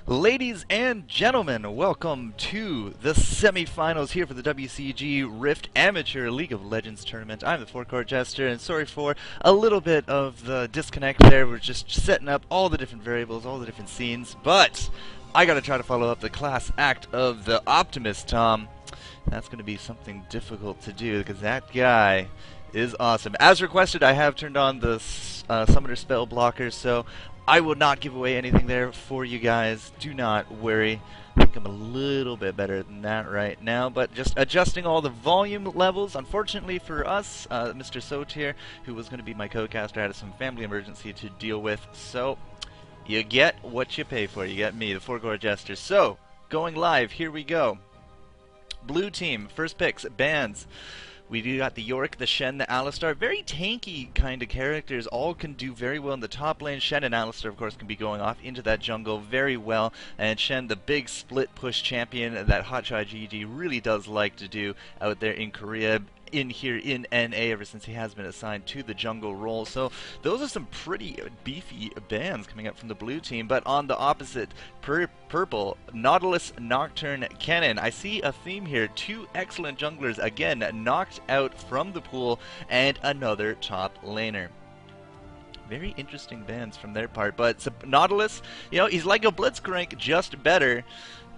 Ladies and gentlemen, welcome to the semifinals here for the WCG Rift Amateur League of Legends Tournament. I'm the forecourt jester, and sorry for a little bit of the disconnect there. We're just setting up all the different variables, all the different scenes, but I gotta try to follow up the class act of the Optimist, Tom. That's gonna be something difficult to do, because that guy is awesome. As requested, I have turned on the Summoner Spell Blocker, so I will not give away anything there for you guys. Do not worry. I think I'm a little bit better than that right now, but just adjusting all the volume levels. Unfortunately for us, Mr. Sotier, who was going to be my co-caster, had some family emergency to deal with, so you get what you pay for. You get me, the forecourt jester. So, going live, here we go. Blue team, first picks, bans. We do got the Yorick, the Shen, the Alistar. Very tanky kind of characters. All can do very well in the top lane. Shen and Alistar, of course, can be going off into that jungle very well. And Shen, the big split push champion that Hotshot GG really does like to do out there in Korea. In here in NA ever since he has been assigned to the jungle role. So those are some pretty beefy bans coming up from the blue team. But on the opposite, purple, Nautilus, Nocturne, Cannon. I see a theme here. Two excellent junglers again knocked out from the pool, and another top laner. Very interesting bans from their part. But Nautilus, you know, he's like a Blitzcrank, just better.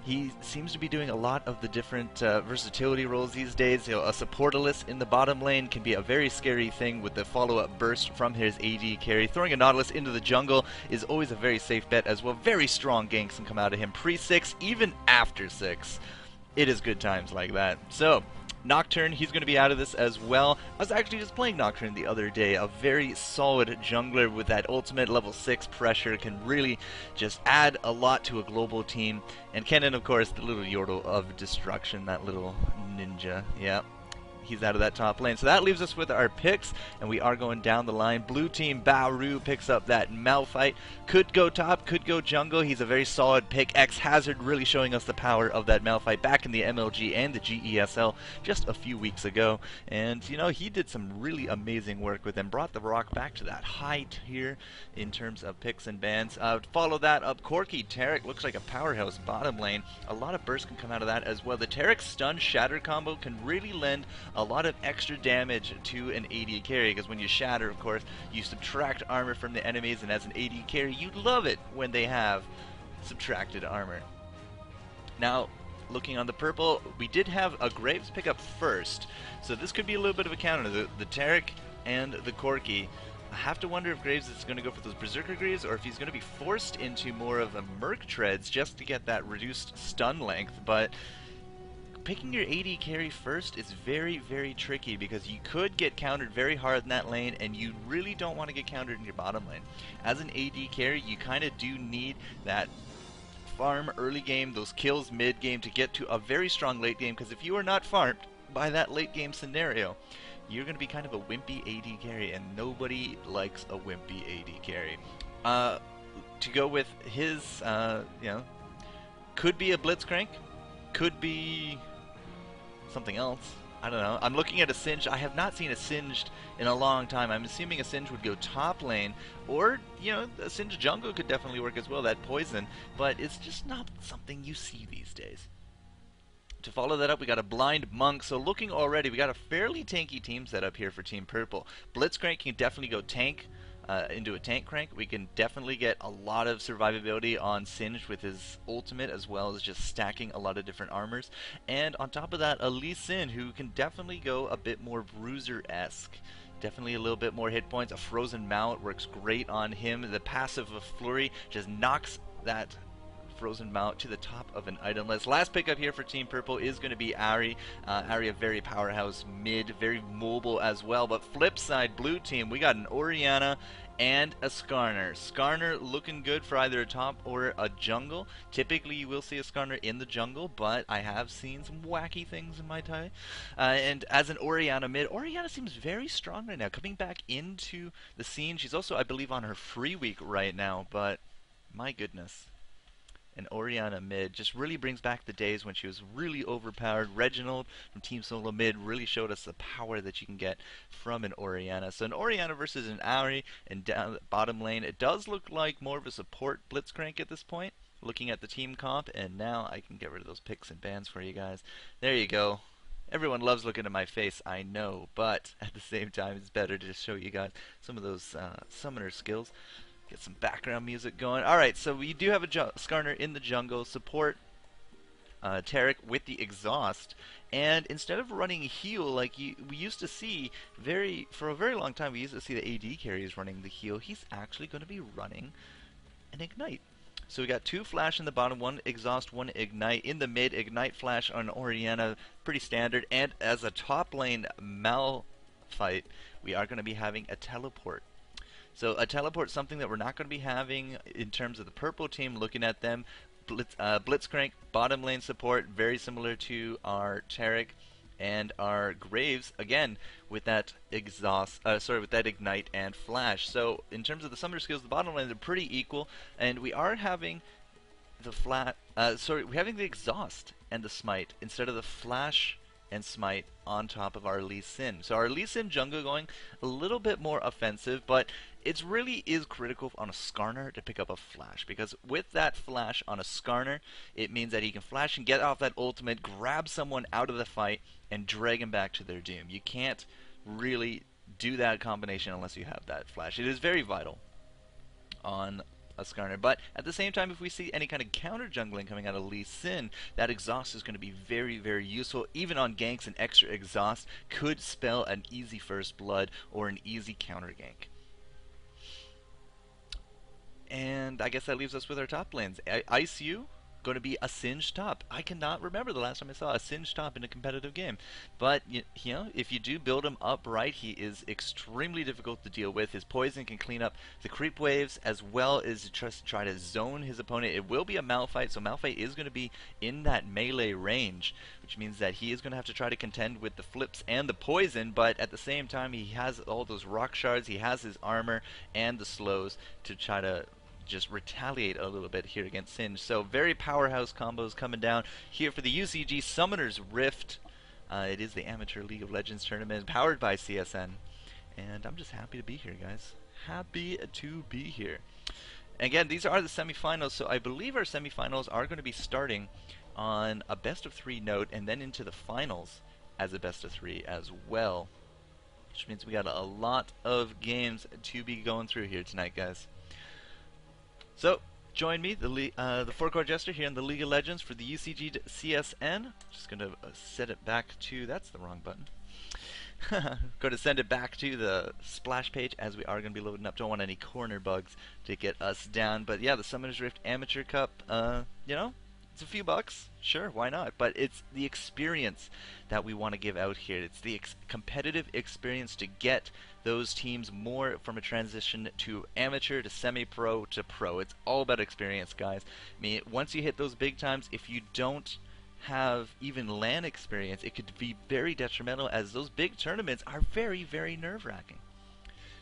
He seems to be doing a lot of the different versatility roles these days. You know, a supportalist in the bottom lane can be a very scary thing with the follow-up burst from his AD carry. Throwing a Nautilus into the jungle is always a very safe bet as well. Very strong ganks can come out of him pre-6, even after 6. It is good times like that. So, Nocturne, he's going to be out of this as well. I was actually just playing Nocturne the other day. A very solid jungler with that ultimate level 6 pressure can really just add a lot to a global team. And Kennen, of course, the little Yordle of destruction, that little ninja. Yeah. He's out of that top lane. So that leaves us with our picks, and we are going down the line. Blue team, Baoru picks up that Malphite. Could go top, could go jungle. He's a very solid pick. X-Hazard really showing us the power of that Malphite back in the MLG and the GESL just a few weeks ago. And, you know, he did some really amazing work with him. Brought the rock back to that high tier in terms of picks and bans. Follow that up, Corki. Taric looks like a powerhouse bottom lane. A lot of burst can come out of that as well. The Taric stun shatter combo can really lend a lot of extra damage to an AD carry, because when you shatter, of course, you subtract armor from the enemies, and as an AD carry, you love it when they have subtracted armor. Now, looking on the purple, we did have a Graves pick up first, so this could be a little bit of a counter. The Taric and the Corki. I have to wonder if Graves is going to go for those Berserker Greaves, or if he's going to be forced into more of a Merc Treads just to get that reduced stun length, but picking your AD carry first is very, very tricky, because you could get countered very hard in that lane, and you really don't want to get countered in your bottom lane. As an AD carry, you kind of do need that farm early game, those kills mid game to get to a very strong late game, because if you are not farmed by that late game scenario, you're going to be kind of a wimpy AD carry, and nobody likes a wimpy AD carry. To go with his, you know, could be a Blitzcrank, could be something else. I don't know. I'm looking at a Singed. I have not seen a Singed in a long time. I'm assuming a Singed would go top lane, or, you know, a Singed jungle could definitely work as well, that poison, but it's just not something you see these days. To follow that up, we got a Blind Monk, so looking already, we got a fairly tanky team set up here for Team Purple. Blitzcrank can definitely go tank, into a tank crank. We can definitely get a lot of survivability on Singed with his ultimate, as well as just stacking a lot of different armors. And on top of that, a Lee Sin, who can definitely go a bit more Bruiser-esque. Definitely a little bit more hit points. A Frozen Mount works great on him. The passive of Flurry just knocks that Frozen Mount to the top of an item list. Last pickup here for Team Purple is going to be Ahri. Ahri, a very powerhouse mid, very mobile as well. But flip side, blue team, we got an Orianna and a Skarner. Skarner looking good for either a top or a jungle. Typically you will see a Skarner in the jungle, but I have seen some wacky things in my time. And as an Orianna mid, Orianna seems very strong right now, coming back into the scene. She's also, I believe, on her free week right now, but my goodness. And Orianna mid just really brings back the days when she was really overpowered. Reginald from Team Solo mid really showed us the power that you can get from an Orianna. So an Orianna versus an Ahri, and down the bottom lane, it does look like more of a support Blitzcrank at this point. looking at the team comp, and now I can get rid of those picks and bans for you guys. There you go. Everyone loves looking at my face, I know, but at the same time, it's better to show you guys some of those summoner skills. Get some background music going. Alright, so we do have a Skarner in the jungle. Support Tarek with the exhaust, and instead of running heal like we used to see for a very long time, we used to see the AD carries running the heal. He's actually going to be running an ignite. So we got 2 flash in the bottom, 1 exhaust, 1 ignite. In the mid, ignite flash on Orianna, pretty standard. And as a top lane Mal fight, we are going to be having a teleport. So a teleport, something that we're not going to be having in terms of the purple team. Looking at them, Blitzcrank, bottom lane support, very similar to our Tarek and our Graves, again with that with that ignite and flash. So in terms of the summoner skills, the bottom lane, they're pretty equal, and we are having the we're having the exhaust and the smite instead of the flash and smite on top of our Lee Sin. So our Lee Sin jungle going a little bit more offensive, but it really is critical on a Skarner to pick up a flash, because with that flash on a Skarner, it means that he can flash and get off that ultimate, grab someone out of the fight, and drag him back to their doom. You can't really do that combination unless you have that flash. It is very vital on a Skarner, but at the same time, if we see any kind of counter jungling coming out of Lee Sin, that exhaust is going to be very, very useful. Even on ganks, an extra exhaust could spell an easy first blood or an easy counter gank. And I guess that leaves us with our top lanes. ICU, going to be a singed top. I cannot remember the last time I saw a singed top in a competitive game. But, you know, if you do build him up right, he is extremely difficult to deal with. His poison can clean up the creep waves, as well as just try to zone his opponent. It will be a Malphite, so Malphite is going to be in that melee range, which means that he is going to have to try to contend with the flips and the poison, but at the same time, he has all those rock shards, he has his armor and the slows to try to just retaliate a little bit here against Singe. So very powerhouse combos coming down here for the UCG Summoner's Rift. It is the Amateur League of Legends tournament powered by CSN, and I'm just happy to be here, guys. Happy to be here. Again, these are the semifinals, so I believe our semifinals are going to be starting on a best of 3 note, and then into the finals as a best of 3 as well, which means we got a lot of games to be going through here tonight, guys. So, join me, the four-core Jester here in the League of Legends for the UCG to CSN. Just going to set it back to, that's the wrong button. Going to send it back to the splash page as we are going to be loading up. Don't want any corner bugs to get us down. But yeah, the Summoner's Rift Amateur Cup, you know, it's a few bucks. Sure, why not? But it's the experience that we want to give out here. It's the competitive experience to get those teams more from a transition to amateur to semi-pro to pro. It's all about experience, guys. I mean, once you hit those big times, if you don't have even LAN experience, it could be very detrimental, as those big tournaments are very, very nerve-wracking.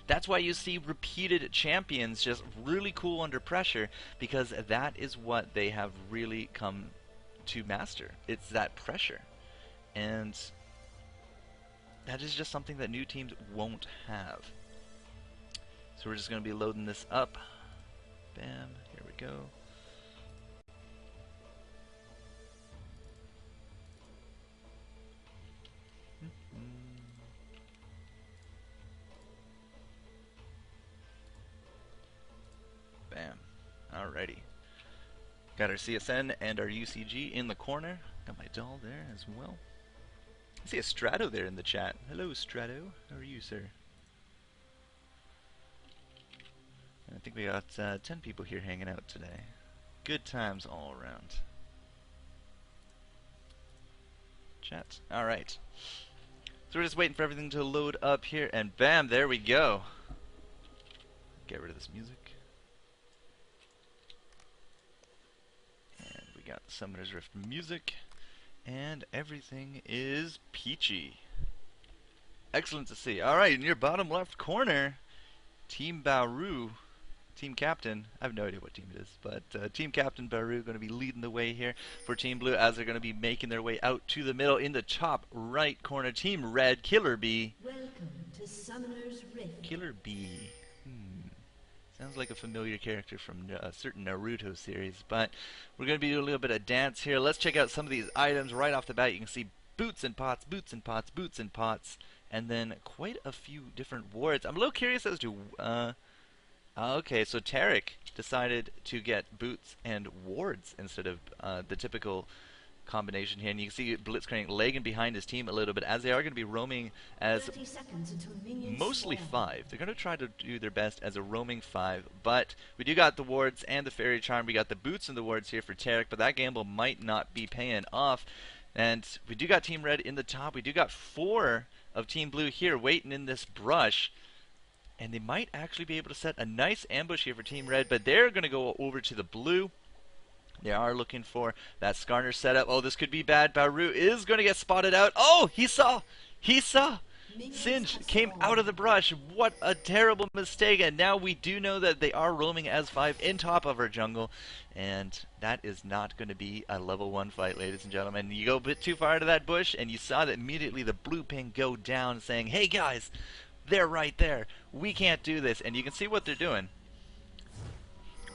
That's why you see repeated champions just really cool under pressure, because that is what they have really come to master. It's that pressure. And that is just something that new teams won't have. So we're just going to be loading this up. Bam, here we go. Bam. Alrighty. Got our CSN and our UCG in the corner. Got my doll there as well. I see a Strato there in the chat. Hello, Strato. How are you, sir? And I think we got 10 people here hanging out today. Good times all around. Chat. Alright. So we're just waiting for everything to load up here, and bam, there we go. Get rid of this music. And we got Summoner's Rift music. And everything is peachy. Excellent to see. Alright, in your bottom left corner, Team Bauru, Team Captain, I have no idea what team it is, but Team Captain Bauru going to be leading the way here for Team Blue, as they're going to be making their way out to the middle. In the top right corner, Team Red, Killer Bee. Welcome to Summoner's Rift. Killer Bee. Sounds like a familiar character from a certain Naruto series, but we're going to be doing a little bit of dance here. Let's check out some of these items right off the bat. You can see boots and pots, boots and pots, boots and pots, and then quite a few different wards. I'm a little curious as to, okay, so Tarek decided to get boots and wards instead of the typical combination here, and you can see Blitzcrank lagging behind his team a little bit as they are going to be roaming as mostly 5. They're going to try to do their best as a roaming 5, but we do got the wards and the fairy charm. We got the boots and the wards here for Tarek, but that gamble might not be paying off. And we do got Team Red in the top. We do got 4 of Team Blue here waiting in this brush, and they might actually be able to set a nice ambush here for Team Red, but they're going to go over to the blue. They are looking for that Skarner setup. Oh, this could be bad. Baru is going to get spotted out. Oh, he saw. Singe came out of the brush. What a terrible mistake. And now we do know that they are roaming as 5 in top of our jungle. And that is not going to be a level 1 fight, ladies and gentlemen. You go a bit too far into that bush, and you saw that immediately the blue ping go down saying, hey guys, they're right there. We can't do this. And you can see what they're doing.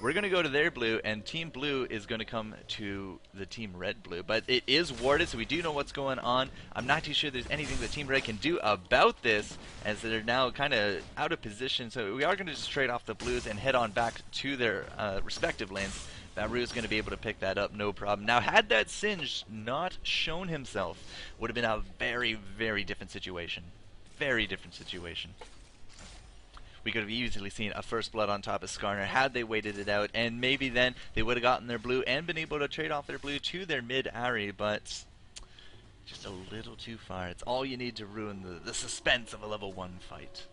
We're going to go to their blue, and Team Blue is going to come to the Team Red blue. But it is warded, so we do know what's going on. I'm not too sure there's anything that Team Red can do about this, as they're now kind of out of position. So we are going to just trade off the blues and head on back to their respective lanes. Baru is going to be able to pick that up, no problem. Now, had that Singe not shown himself, would have been a very, very different situation. Very different situation. We could have easily seen a first blood on top of Skarner had they waited it out, and maybe then they would have gotten their blue and been able to trade off their blue to their mid-Ari, but just a little too far. It's all you need to ruin the suspense of a level 1 fight.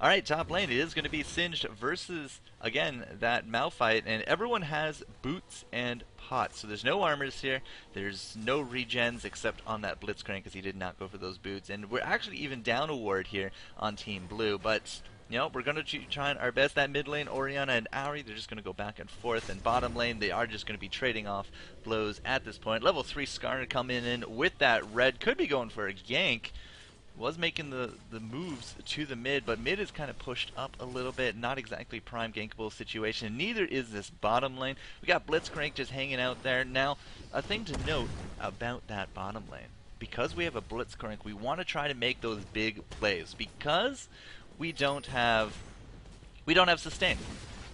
Alright, top lane, it is going to be Singed versus, again, that Malphite, and everyone has boots and pots, so there's no armors here, there's no regens except on that Blitzcrank because he did not go for those boots, and we're actually even down a ward here on Team Blue, but you know, we're going to try our best. That mid lane, Orianna and Ari, they're just going to go back and forth. And bottom lane, they are just going to be trading off blows at this point. Level 3 Skarner coming in with that red. Could be going for a gank. Was making the moves to the mid, but mid is kind of pushed up a little bit. Not exactly prime gankable situation. Neither is this bottom lane. We got Blitzcrank just hanging out there. Now, a thing to note about that bottom lane. Because we have a Blitzcrank, we want to try to make those big plays. Because we don't have sustain.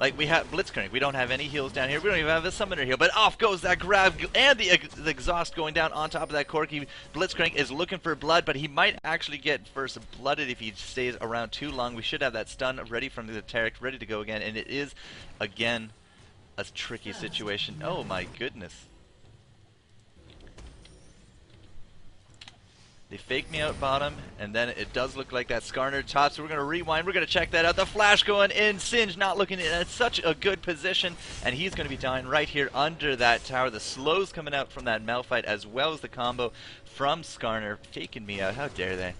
Like, we have Blitzcrank, we don't have any heals down here, we don't even have a summoner heal, but off goes that grab, and the exhaust going down on top of that Corki. Blitzcrank is looking for blood, but he might actually get first blooded if he stays around too long. We should have that stun ready from the Tarek, ready to go again, and it is, again, a tricky situation. Oh my goodness. They fake me out bottom, and then it does look like that Skarner top, so we're going to rewind, we're going to check that out. The flash going in, Singe not looking in such a good position, and he's going to be dying right here under that tower. The slows coming out from that Malphite, as well as the combo from Skarner, faking me out, how dare they.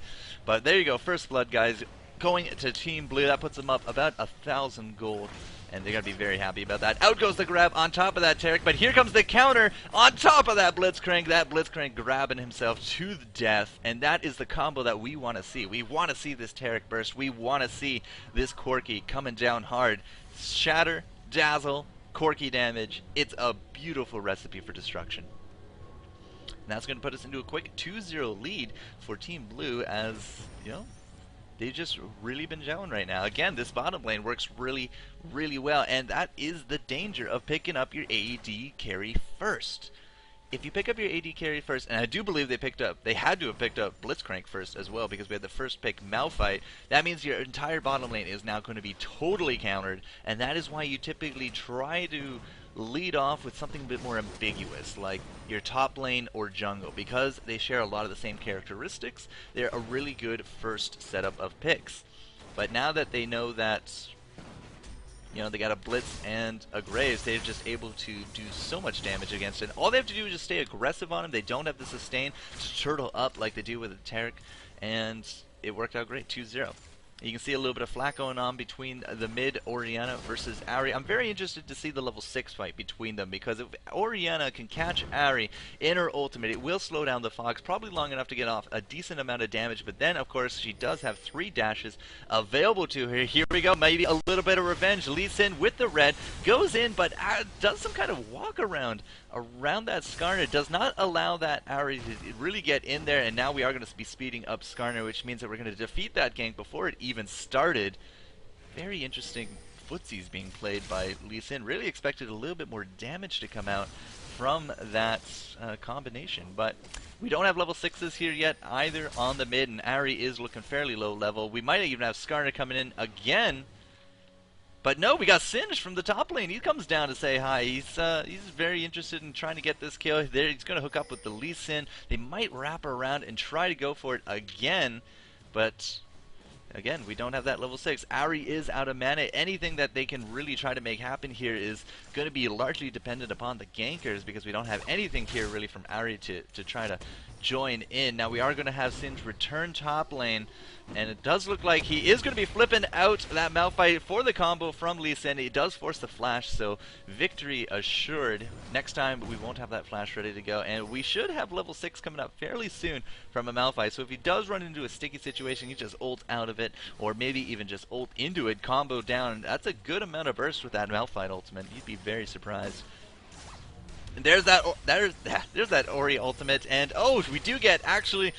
But there you go, first blood, guys, going to Team Blue. That puts them up about 1,000 gold. And they're going to be very happy about that. Out goes the grab on top of that Tarek, but here comes the counter on top of that Blitzcrank. That Blitzcrank grabbing himself to the death, and that is the combo that we want to see. We want to see this Tarek burst. We want to see this Corki coming down hard. Shatter, dazzle, Corki damage. It's a beautiful recipe for destruction. And that's going to put us into a quick 2-0 lead for Team Blue as, you know, they've just really been gelling right now. Again, this bottom lane works really, really well, and that is the danger of picking up your AD carry first. If you pick up your AD carry first, and I do believe they had to have picked up Blitzcrank first as well, because we had the first pick Malphite, that means your entire bottom lane is now going to be totally countered, and that is why you typically try to lead off with something a bit more ambiguous, like your top lane or jungle, because they share a lot of the same characteristics. They're a really good first setup of picks. But now that they know that, you know, they got a Blitz and a Graves, they're just able to do so much damage against it. All they have to do is just stay aggressive on him. They don't have the sustain to turtle up like they do with the Tarek, and it worked out great, 2-0. You can see a little bit of flack going on between the mid Orianna versus Ari. I'm very interested to see the level 6 fight between them, because if Orianna can catch Ari in her ultimate, it will slow down the Fox probably long enough to get off a decent amount of damage. But then, of course, she does have 3 dashes available to her. Here we go, maybe a little bit of revenge. Lee Sin with the red goes in, but does some kind of walk around that Skarner. Does not allow that Ari to really get in there, and now we are going to be speeding up Skarner, which means that we're going to defeat that gank before it even started. Very interesting footsies being played by Lee Sin. Really expected a little bit more damage to come out from that combination, but we don't have level 6s here yet either on the mid, and Ari is looking fairly low level. We might even have Skarner coming in again. But no, we got Singed from the top lane. He comes down to say hi. He's very interested in trying to get this kill. He's going to hook up with the Lee Sin. They might wrap around and try to go for it again. But again, we don't have that level 6. Ari is out of mana. Anything that they can really try to make happen here is going to be largely dependent upon the gankers, because we don't have anything here really from Ari to try to join in. Now we are going to have Singed return top lane, and it does look like he is going to be flipping out that Malphite for the combo from Lee Sin. He does force the flash, so victory assured. Next time we won't have that flash ready to go, and we should have level 6 coming up fairly soon from a Malphite. So if he does run into a sticky situation, he just ult out of it, or maybe even just ult into it, combo down. That's a good amount of burst with that Malphite ultimate. You'd be very surprised. And there's that Ori ultimate, and oh, we do get actually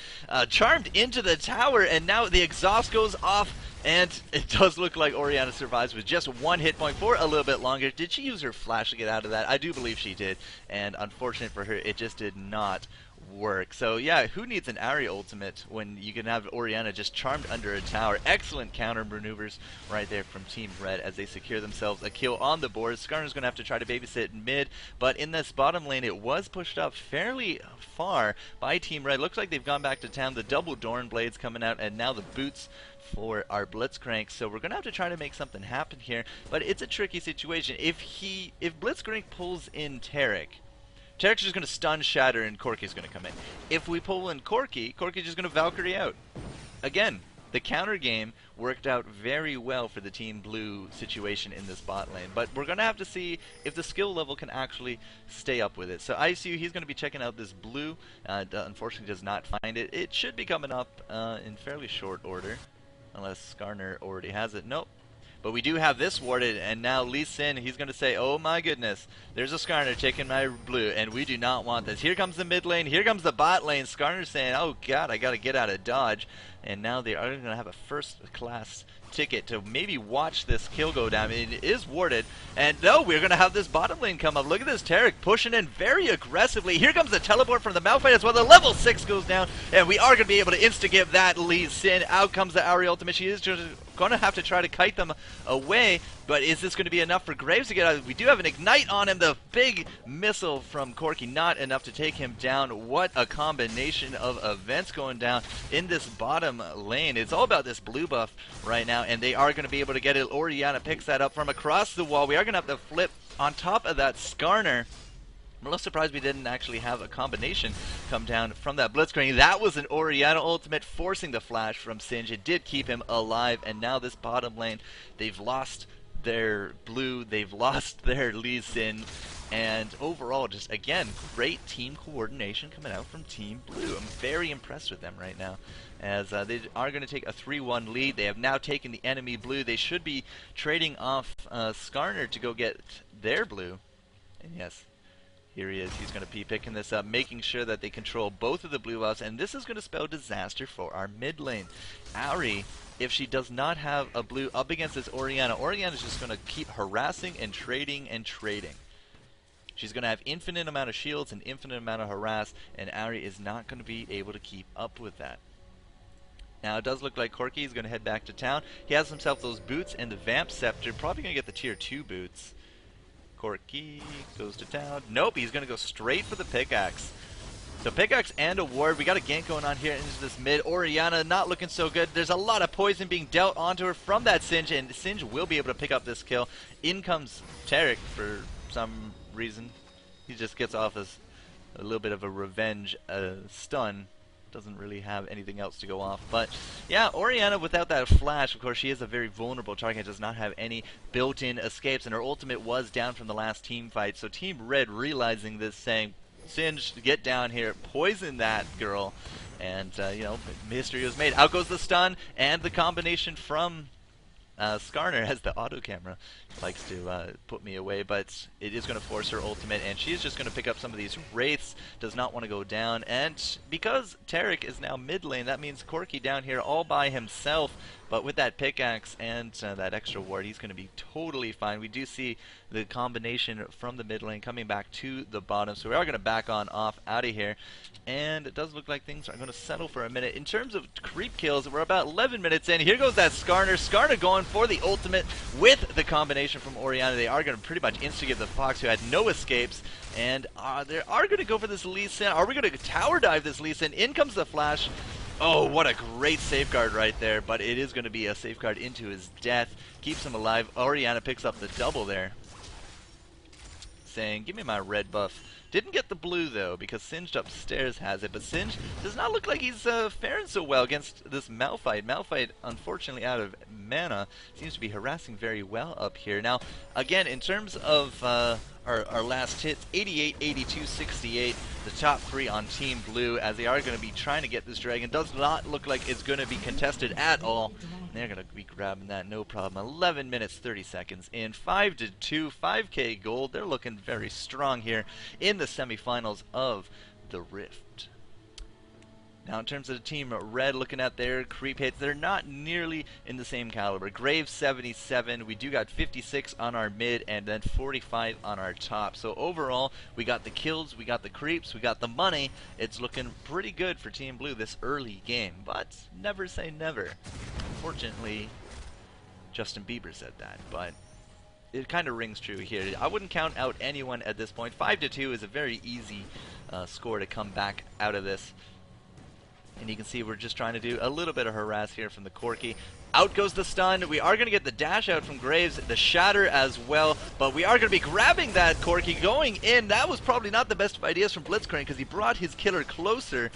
charmed into the tower, and now the exhaust goes off, and it does look like Orianna survives with just 1 hit point for a little bit longer. Did she use her flash to get out of that? I do believe she did, and unfortunate for her, it just did not work. So yeah, who needs an Ari ultimate when you can have Orianna just charmed under a tower? Excellent counter maneuvers right there from Team Red as they secure themselves a kill on the board. Skarner's going to have to try to babysit mid, but in this bottom lane it was pushed up fairly far by Team Red. Looks like they've gone back to town. The double Dorn blades coming out, and now the boots for our Blitzcrank. So we're going to have to try to make something happen here, but it's a tricky situation. If Blitzcrank pulls in Taric, Tarek's just going to stun Shatter, and Corki's going to come in. If we pull in Corki's just going to Valkyrie out. Again, the counter game worked out very well for the Team Blue situation in this bot lane, but we're going to have to see if the skill level can actually stay up with it. So ICU, he's going to be checking out this blue. Unfortunately does not find it. It should be coming up in fairly short order, unless Skarner already has it. Nope. But we do have this warded, and now Lee Sin, he's going to say, oh my goodness, there's a Skarner taking my blue, and we do not want this. Here comes the mid lane, here comes the bot lane. Skarner's saying, oh god, I got to get out of dodge. And now they are going to have a first class ticket to maybe watch this kill go down. I mean, it is warded, and no, we're going to have this bottom lane come up. Look at this Taric pushing in very aggressively. Here comes the teleport from the Malphite as well. The level 6 goes down, and we are going to be able to insta-give that Lee Sin. Out comes the Ari ultimate. She is just going to have to try to kite them away, but is this going to be enough for Graves to get out? We do have an ignite on him. The big missile from Corki, not enough to take him down. What a combination of events going down in this bottom lane. It's all about this blue buff right now, and they are going to be able to get it. Orianna picks that up from across the wall. We are going to have to flip on top of that Skarner. I'm a little surprised we didn't actually have a combination come down from that Blitzcrank. That was an Orianna ultimate forcing the flash from Singed. It did keep him alive, and now this bottom lane, they've lost their blue, they've lost their Lee Sin, and overall, just again, great team coordination coming out from Team Blue. I'm very impressed with them right now, as they are going to take a 3-1 lead. They have now taken the enemy blue. They should be trading off Skarner to go get their blue, and yes, here he is. He's going to be picking this up, making sure that they control both of the blue buffs, and this is going to spell disaster for our mid lane. Ari, if she does not have a blue up against this Orianna, Orianna's just going to keep harassing and trading and trading. She's going to have infinite amount of shields and infinite amount of harass, and Ari is not going to be able to keep up with that. Now it does look like Corki is going to head back to town. He has himself those boots and the Vamp Scepter, probably going to get the tier 2 boots. Corki goes to town. Nope, he's going to go straight for the pickaxe. So pickaxe and a ward. We got a gank going on here into this mid. Orianna not looking so good. There's a lot of poison being dealt onto her from that Singed, and Singed will be able to pick up this kill. In comes Taric for some reason. He just gets off as a little bit of a revenge stun. doesn't really have anything else to go off. But yeah, Orianna without that flash, of course, she is a very vulnerable target, does not have any built-in escapes, and her ultimate was down from the last team fight. So Team Red realizing this, saying, Singe, get down here, poison that girl, and you know, history was made. Out goes the stun, and the combination from Skarner, as the auto camera likes to put me away, but it is going to force her ultimate, and she's just going to pick up some of these wraiths, does not want to go down, and because Tarek is now mid lane, that means Corki down here all by himself, but with that pickaxe and that extra ward, he's going to be totally fine. We do see the combination from the mid lane coming back to the bottom, so we are going to back on off out of here, and it does look like things are going to settle for a minute. In terms of creep kills, we're about 11 minutes in. Here goes that Skarner. Skarner going for the ultimate with the combination from Orianna. They are going to pretty much insta-give the Fox, who had no escapes, and they are going to go for this Lee Sin. Are we going to tower dive this Lee Sin? In comes the flash. Oh, what a great safeguard right there, but it is going to be a safeguard into his death. Keeps him alive. Orianna picks up the double there, saying, give me my red buff. Didn't get the blue, though, because Singed upstairs has it, but Singed does not look like he's faring so well against this Malphite. Malphite, unfortunately, out of mana, seems to be harassing very well up here. Now, again, in terms of our last hits, 88, 82, 68, the top three on Team Blue, as they are going to be trying to get this dragon. Does not look like it's going to be contested at all. They're going to be grabbing that, no problem. 11 minutes, 30 seconds in. 5-2, 5k gold. They're looking very strong here in the semifinals of the Rift. Now, in terms of the Team Red, looking at their creep hits, they're not nearly in the same caliber. Graves 77, we do got 56 on our mid, and then 45 on our top. So overall, we got the kills, we got the creeps, we got the money. It's looking pretty good for Team Blue this early game, but never say never. Unfortunately, Justin Bieber said that, but it kind of rings true here. I wouldn't count out anyone at this point. 5-2 is a very easy score to come back out of this. And you can see we're just trying to do a little bit of harass here from the Corki. Out goes the stun. We are going to get the dash out from Graves, the shatter as well. But we are going to be grabbing that Corki going in. That was probably not the best of ideas from Blitzcrank, because he brought his killer closer.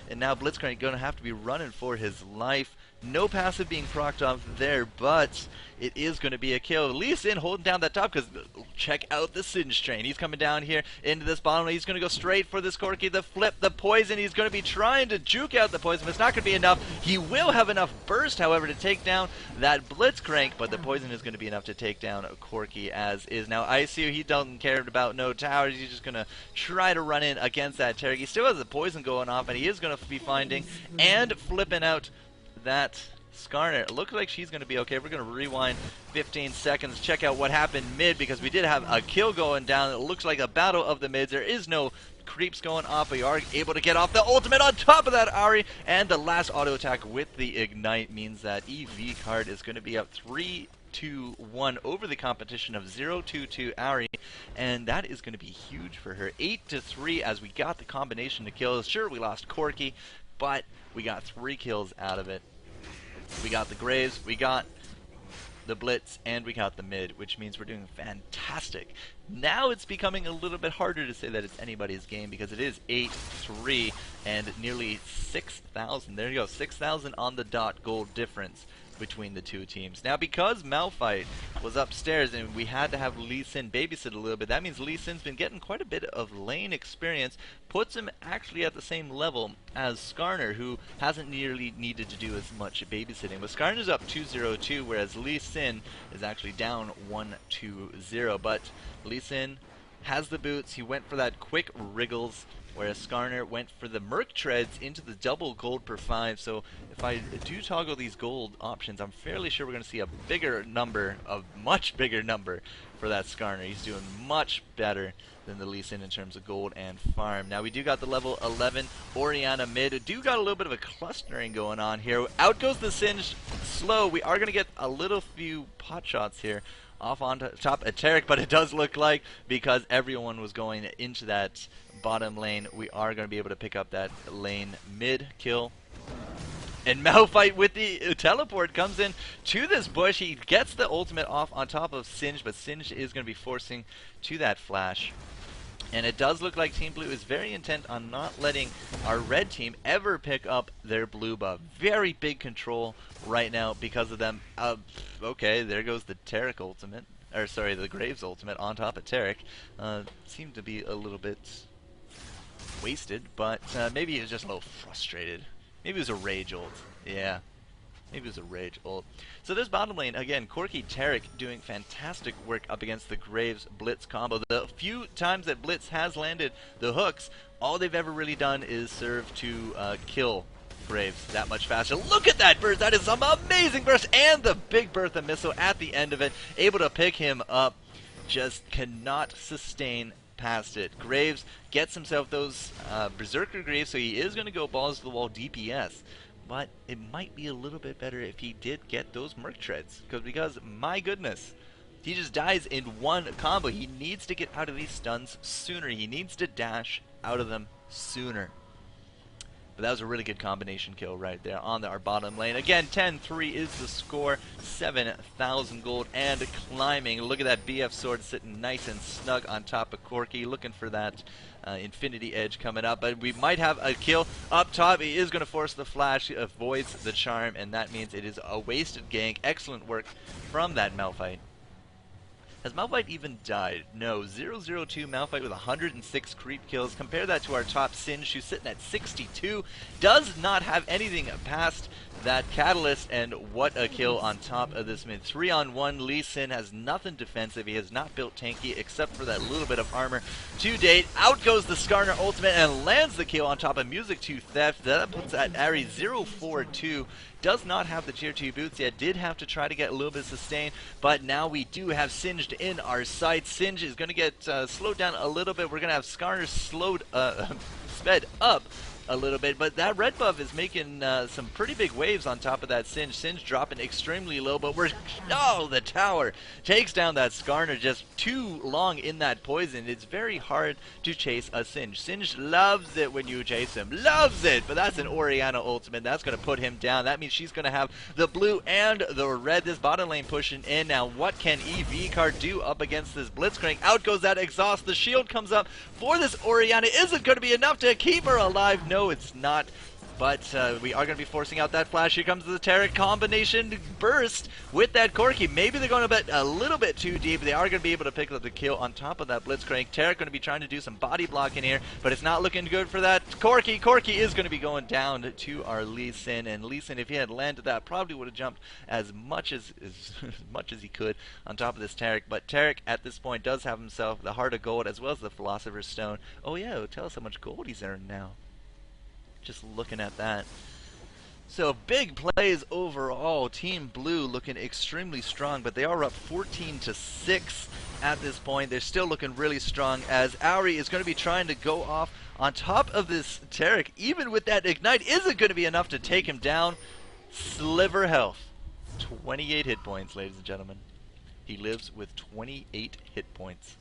And now Blitzcrank going to have to be running for his life. No passive being procced off there, but it is going to be a kill. Lee Sin holding down that top, because check out the Singe train. He's coming down here into this bottom lane. He's going to go straight for this Corki. The flip, the poison. He's going to be trying to juke out the poison, but it's not going to be enough. He will have enough burst, however, to take down that Blitzcrank, but the poison is going to be enough to take down a Corki as is. Now, ICU, he doesn't care about no towers. He's just going to try to run in against that Tarek. He still has the poison going off, and he is going to be finding and flipping out that Skarner. It looks like she's going to be okay. We're going to rewind 15 seconds, check out what happened mid, because we did have a kill going down. It looks like a battle of the mids. There is no creeps going off, but you are able to get off the ultimate on top of that Ahri, and the last auto attack with the ignite means that EV card is going to be up 3-2-1 over the competition of 0-2-2 Ahri, and that is going to be huge for her. 8-3 as we got the combination to kills. Sure, we lost Corki, but we got 3 kills out of it. We got the Graves, we got the Blitz, and we got the mid, which means we're doing fantastic. Now it's becoming a little bit harder to say that it's anybody's game, because it is 8-3 and nearly 6,000. There you go, 6,000 on the dot gold difference between the two teams. Now, because Malphite was upstairs and we had to have Lee Sin babysit a little bit, that means Lee Sin's been getting quite a bit of lane experience, puts him actually at the same level as Skarner, who hasn't nearly needed to do as much babysitting. But Skarner's up 2-0-2, whereas Lee Sin is actually down 1-0. But Lee Sin has the boots, he went for that quick wriggles, whereas Skarner went for the Merc Treads into the double gold per 5. So if I do toggle these gold options, I'm fairly sure we're going to see a bigger number, a much bigger number for that Skarner. He's doing much better than the Lee Sin in terms of gold and farm. Now we do got the level 11 Orianna mid. Do got a little bit of a clustering going on here. Out goes the Singe slow. We are going to get a little few pot shots here off on top at Tarek, but it does look like, because everyone was going into that bottom lane, we are going to be able to pick up that lane mid kill. And Malphite with the teleport comes in to this bush. He gets the ultimate off on top of Singe, but Singe is going to be forcing to that flash. And it does look like Team Blue is very intent on not letting our red team ever pick up their blue buff. Very big control right now because of them. Okay, there goes the Taric ultimate. Or sorry, the Graves ultimate on top of Taric. Seemed to be a little bit wasted, but maybe he was just a little frustrated. Maybe it was a rage ult. Yeah. Maybe it was a rage ult. So this bottom lane, again, Corki Taric doing fantastic work up against the Graves Blitz combo. The few times that Blitz has landed the hooks, all they've ever really done is serve to kill Graves that much faster. Look at that burst! That is some amazing burst! And the big Bertha missile at the end of it, able to pick him up. Just cannot sustain past it. Graves gets himself those Berserker Greaves, so he is going to go balls to the wall DPS. But it might be a little bit better if he did get those Merc Treads. Because, my goodness, he just dies in one combo. He needs to get out of these stuns sooner. He needs to dash out of them sooner. But that was a really good combination kill right there on our bottom lane. Again, 10-3 is the score. 7,000 gold and climbing. Look at that BF sword sitting nice and snug on top of Corki. Looking for that Infinity Edge coming up. But we might have a kill up top. He is going to force the flash. Avoids the charm. And that means it is a wasted gank. Excellent work from that Malphite. Has Malphite even died? No. 002 Malphite with 106 creep kills. Compare that to our top Singed, who's sitting at 62. Does not have anything past that Catalyst, and what a kill on top of this mid. 3-on-1, Lee Sin has nothing defensive. He has not built tanky except for that little bit of armor to date. Out goes the Skarner ultimate and lands the kill on top of Music 2 Theft. That puts at Ari 0-4-2. Does not have the tier 2 boots yet. Did have to try to get a little bit of sustain, but now we do have Singed in our sights. Singed is going to get slowed down a little bit. We're going to have Skarner sped up a little bit, but that red buff is making some pretty big waves on top of that Singed. Singed dropping extremely low, but the tower takes down that Skarner just too long in that poison. It's very hard to chase a Singed. Singed loves it when you chase him. Loves it! But that's an Orianna ultimate. That's going to put him down. That means she's going to have the blue and the red. This bottom lane pushing in. Now, what can EV card do up against this Blitzcrank? Out goes that exhaust. The shield comes up for this Orianna. Is it going to be enough to keep her alive? No, it's not. But we are going to be forcing out that flash. Here comes the Taric combination burst with that Corki. Maybe they're going to bet a little bit too deep. They are going to be able to pick up the kill on top of that Blitzcrank. Taric going to be trying to do some body blocking here, but it's not looking good for that Corki. Corki is going to be going down to our Lee Sin, and Lee Sin, if he had landed that, probably would have jumped as much as he could on top of this Taric. But Taric at this point does have himself the Heart of Gold as well as the Philosopher's Stone. Oh yeah, tell us how much gold he's earned now. Just looking at that. So big plays overall. Team Blue looking extremely strong, but they are up 14-6 at this point. They're still looking really strong as Auri is going to be trying to go off on top of this Taric. Even with that Ignite, is it going to be enough to take him down? Sliver health. 28 hit points, ladies and gentlemen. He lives with 28 hit points.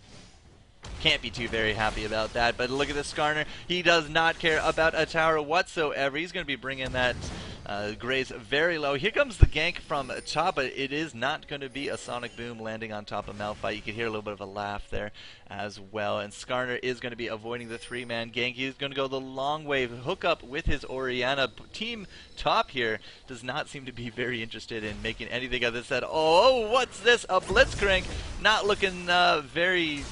Can't be too very happy about that, but look at this Skarner. He does not care about a tower whatsoever. He's going to be bringing that Graves very low. Here comes the gank from top, but it is not going to be a Sonic Boom landing on top of Malphite. You can hear a little bit of a laugh there as well, and Skarner is going to be avoiding the 3-man gank. He's going to go the long way, hook up with his Orianna. Team top here does not seem to be very interested in making anything of this at all. Oh, what's this? A Blitzcrank. Not looking very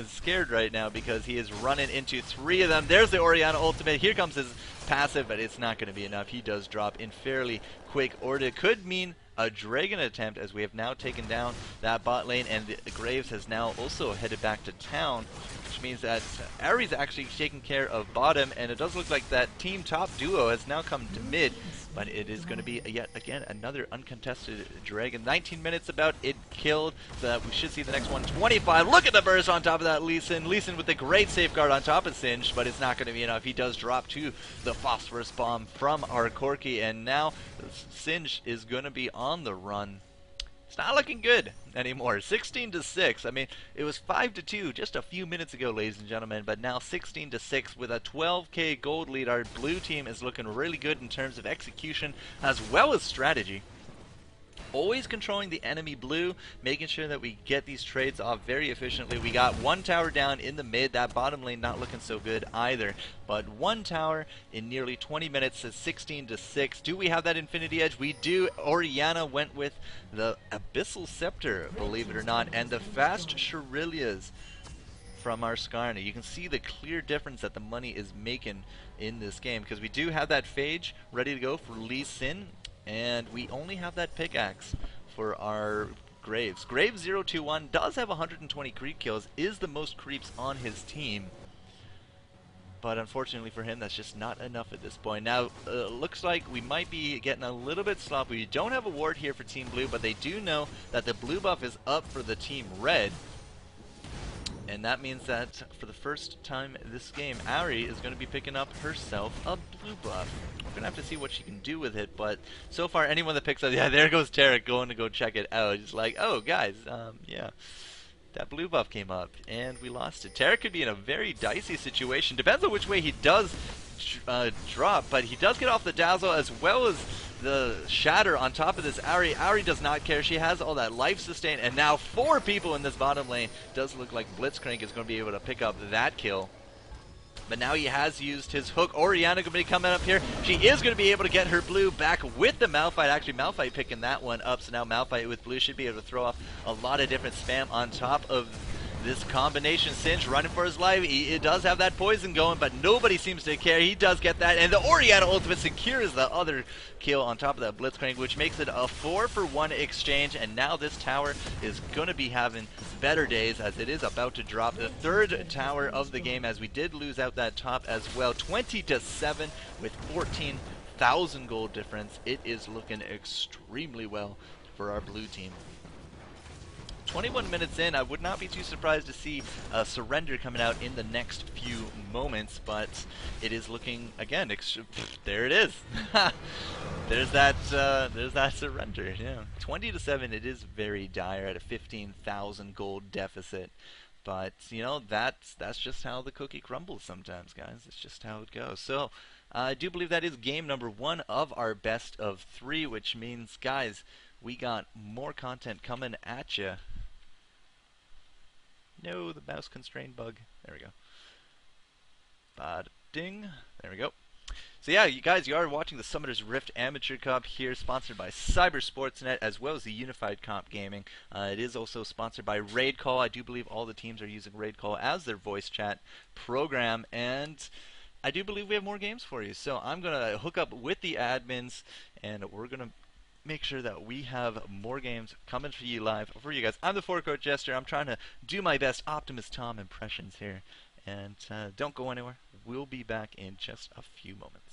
scared right now because he is running into 3 of them. There's the Orianna ultimate. Here comes his passive, but it's not going to be enough. He does drop in fairly quick order. It could mean a Dragon attempt as we have now taken down that bot lane, and the Graves has now also headed back to town, which means that Ari's actually taking care of bottom, and it does look like that team top duo has now come to mid, but it is going to be yet again another uncontested Dragon. 19 minutes about it killed. We should see the next one. 25. Look at the burst on top of that Lee Sin. Lee Sin with the great safeguard on top of Singed, but it's not going to be enough. He does drop to the Phosphorus Bomb from our Corki, and now Singed is going to be on the run. It's not looking good anymore. 16-6. I mean, it was 5-2 just a few minutes ago, ladies and gentlemen, but now 16-6 with a 12k gold lead. Our blue team is looking really good in terms of execution as well as strategy. always controlling the enemy blue, making sure that we get these trades off very efficiently. We got one tower down in the mid, that bottom lane not looking so good either, but one tower in nearly 20 minutes is 16-6. Do we have that Infinity Edge? We do. Orianna went with the Abyssal Scepter, believe it or not, and the fast Shurilias from our Skarner. You can see the clear difference that the money is making in this game, because we do have that Phage ready to go for Lee Sin, and we only have that pickaxe for our Graves. Graves 021 does have 120 creep kills, is the most creeps on his team, but unfortunately for him, that's just not enough at this point. Now, looks like we might be getting a little bit sloppy. We don't have a ward here for Team Blue, but they do know that the blue buff is up for the Team Red. And that means that for the first time this game, Ari is going to be picking up herself a blue buff. We're going to have to see what she can do with it, but so far anyone that picks up, yeah, there goes Tarek going to go check it out. Just like, oh guys, yeah, that blue buff came up and we lost it. Tarek could be in a very dicey situation. Depends on which way he does drop, but he does get off the dazzle as well as the shatter on top of this Ari. Ari does not care. She has all that life sustain, and now 4 people in this bottom lane. Does look like Blitzcrank is going to be able to pick up that kill. But now he has used his hook. Orianna going to be coming up here. She is going to be able to get her blue back with the Malphite. Actually, Malphite picking that one up, so now Malphite with blue should be able to throw off a lot of different spam on top of this combination. Singe running for his life. He does have that poison going, but nobody seems to care. He does get that, and the Orianna ultimate secures the other kill on top of that Blitzcrank, which makes it a 4-for-1 exchange, and now this tower is going to be having better days as it is about to drop the 3rd tower of the game, as we did lose out that top as well. 20-7 with 14,000 gold difference. It is looking extremely well for our blue team. 21 minutes in, I would not be too surprised to see a surrender coming out in the next few moments, but it is looking, again, there it is. There's that surrender, yeah. 20-7, it is very dire at a 15,000 gold deficit, but, you know, that's just how the cookie crumbles sometimes, guys. It's just how it goes. So, I do believe that is game number 1 of our best of 3, which means, guys, we got more content coming at you. No, the mouse constrained bug. There we go. Ding. There we go. So yeah, you guys, you are watching the Summoners Rift Amateur Cup here, sponsored by Cybersportsnet as well as the Unified Comp Gaming. It is also sponsored by Raid Call. I do believe all the teams are using Raid Call as their voice chat program, and I do believe we have more games for you. So I'm going to hook up with the admins, and we're going to make sure that we have more games coming for you live for you guys. I'm the Forecourt Jester. I'm trying to do my best Optimus Tom impressions here. And don't go anywhere. We'll be back in just a few moments.